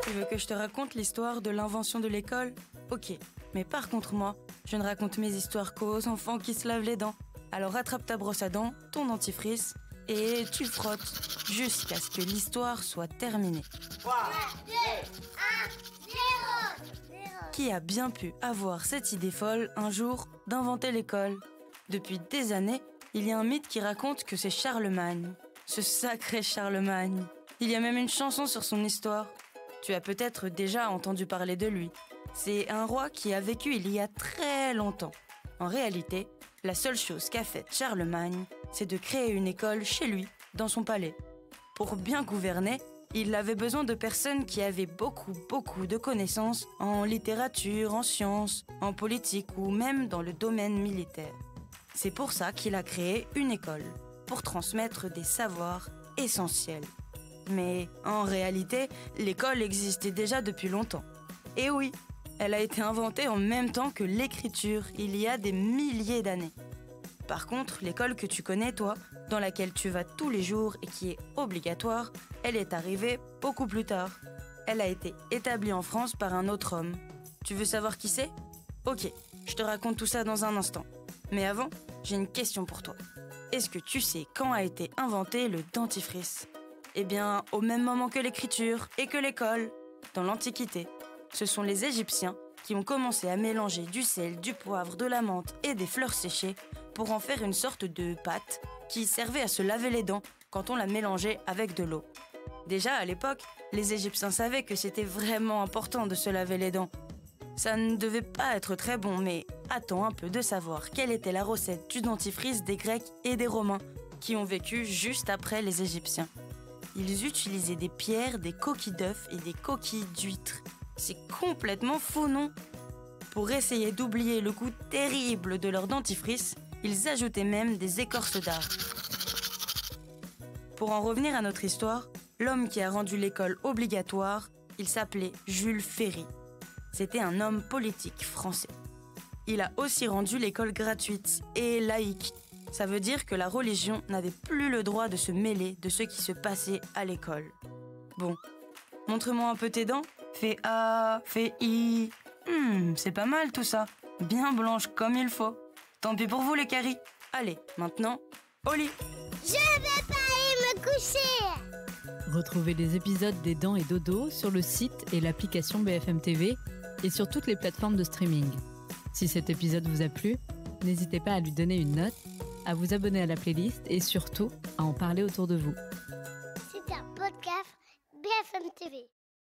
Tu veux que je te raconte l'histoire de l'invention de l'école? Ok, mais par contre moi, je ne raconte mes histoires qu'aux enfants qui se lavent les dents. Alors rattrape ta brosse à dents, ton dentifrice, et tu frottes jusqu'à ce que l'histoire soit terminée. 3, 2, 1, 0. Qui a bien pu avoir cette idée folle un jour d'inventer l'école? Depuis des années, il y a un mythe qui raconte que c'est Charlemagne. Ce sacré Charlemagne. Il y a même une chanson sur son histoire. Tu as peut-être déjà entendu parler de lui. C'est un roi qui a vécu il y a très longtemps. En réalité, la seule chose qu'a faite Charlemagne, c'est de créer une école chez lui, dans son palais. Pour bien gouverner, il avait besoin de personnes qui avaient beaucoup de connaissances en littérature, en sciences, en politique ou même dans le domaine militaire. C'est pour ça qu'il a créé une école, pour transmettre des savoirs essentiels. Mais en réalité, l'école existait déjà depuis longtemps. Et oui, elle a été inventée en même temps que l'écriture, il y a des milliers d'années. Par contre, l'école que tu connais, toi, dans laquelle tu vas tous les jours et qui est obligatoire, elle est arrivée beaucoup plus tard. Elle a été établie en France par un autre homme. Tu veux savoir qui c'est? Ok, je te raconte tout ça dans un instant. Mais avant, j'ai une question pour toi. Est-ce que tu sais quand a été inventé le dentifrice? Eh bien, au même moment que l'écriture et que l'école, dans l'Antiquité. Ce sont les Égyptiens qui ont commencé à mélanger du sel, du poivre, de la menthe et des fleurs séchées pour en faire une sorte de pâte qui servait à se laver les dents quand on la mélangeait avec de l'eau. Déjà à l'époque, les Égyptiens savaient que c'était vraiment important de se laver les dents. Ça ne devait pas être très bon, mais attends un peu de savoir quelle était la recette du dentifrice des Grecs et des Romains qui ont vécu juste après les Égyptiens. Ils utilisaient des pierres, des coquilles d'œufs et des coquilles d'huîtres. C'est complètement fou, non? Pour essayer d'oublier le goût terrible de leur dentifrice, ils ajoutaient même des écorces d'arbres. Pour en revenir à notre histoire, l'homme qui a rendu l'école obligatoire, il s'appelait Jules Ferry. C'était un homme politique français. Il a aussi rendu l'école gratuite et laïque. Ça veut dire que la religion n'avait plus le droit de se mêler de ce qui se passait à l'école. Bon, montre-moi un peu tes dents. Fais A, fais I. C'est pas mal tout ça. Bien blanche comme il faut. Tant pis pour vous les caries. Allez, maintenant, au lit. Je vais pas aller me coucher. Retrouvez les épisodes des Dents et Dodo sur le site et l'application BFM TV et sur toutes les plateformes de streaming. Si cet épisode vous a plu, n'hésitez pas à lui donner une note, à vous abonner à la playlist et surtout à en parler autour de vous. C'est un podcast BFM TV.